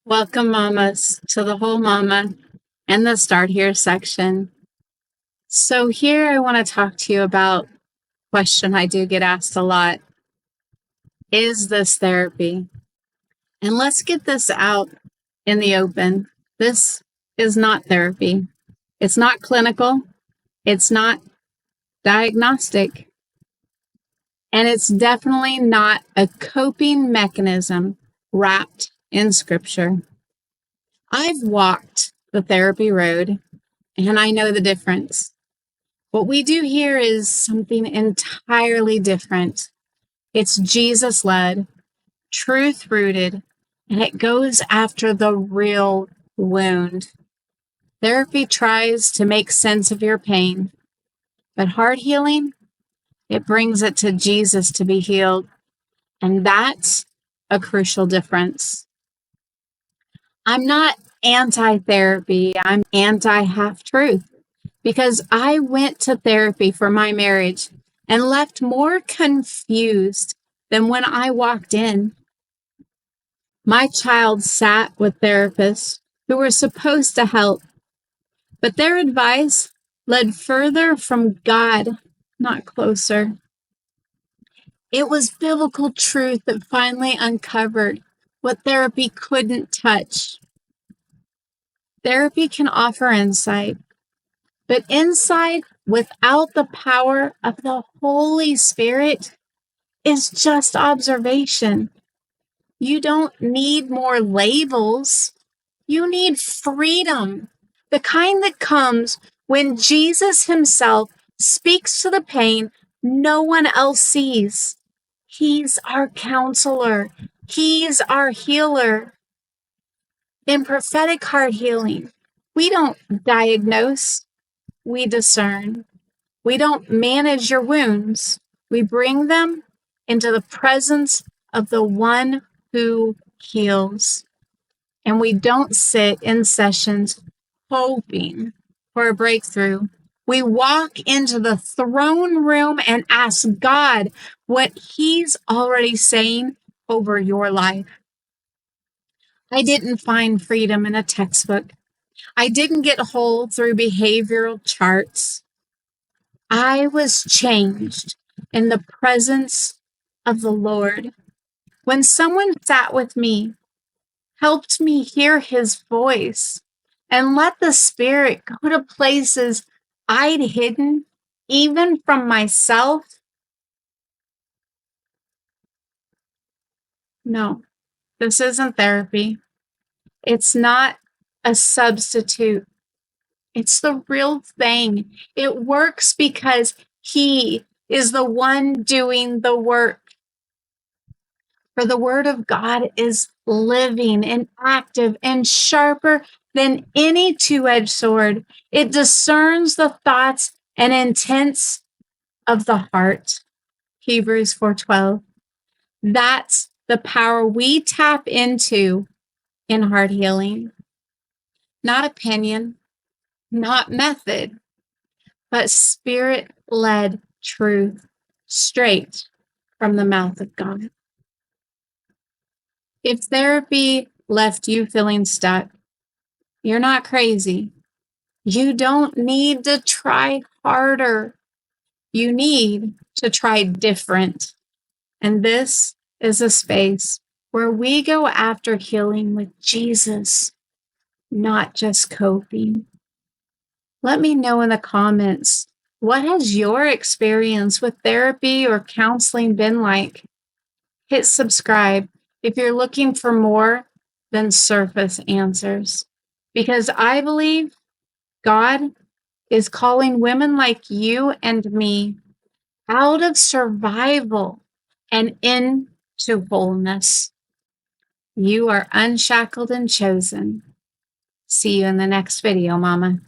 Welcome, mamas, to the Whole Momma and the Start Here section. So here I want to talk to you about a question I do get asked a lot. Is this therapy? And let's get this out in the open. This is not therapy. It's not clinical. It's not diagnostic. And it's definitely not a coping mechanism wrapped in scripture. I've walked the therapy road and I know the difference. What we do here is something entirely different. It's Jesus led, truth rooted, and it goes after the real wound. Therapy tries to make sense of your pain, but heart healing, it brings it to Jesus to be healed. And that's a crucial difference. I'm not anti-therapy. I'm anti-half-truth because I went to therapy for my marriage and left more confused than when I walked in. My child sat with therapists who were supposed to help, but their advice led further from God, not closer. It was biblical truth that finally uncovered what therapy couldn't touch. Therapy can offer insight, but insight without the power of the Holy Spirit is just observation. You don't need more labels. You need freedom, the kind that comes when Jesus himself speaks to the pain no one else sees. He's our counselor. He's our healer. In prophetic heart healing, we don't diagnose, we discern. We don't manage your wounds. We bring them into the presence of the one who heals. And we don't sit in sessions hoping for a breakthrough. We walk into the throne room and ask God what he's already saying over your life. I didn't find freedom in a textbook. I didn't get whole through behavioral charts. I was changed in the presence of the Lord. When someone sat with me, helped me hear his voice, and let the Spirit go to places I'd hidden, even from myself. No, this isn't therapy. It's not a substitute. It's the real thing. It works because he is the one doing the work. For the word of God is living and active and sharper than any two-edged sword. It discerns the thoughts and intents of the heart. Hebrews 4:12. That's the power we tap into in heart healing. Not opinion, not method, but spirit-led truth straight from the mouth of God. If therapy left you feeling stuck, you're not crazy. You don't need to try harder. You need to try different. And this is a space where we go after healing with Jesus, not just coping. Let me know in the comments, what has your experience with therapy or counseling been like? Hit subscribe if you're looking for more than surface answers. Because I believe God is calling women like you and me out of survival and into wholeness. You are unshackled and chosen. See you in the next video, Mama.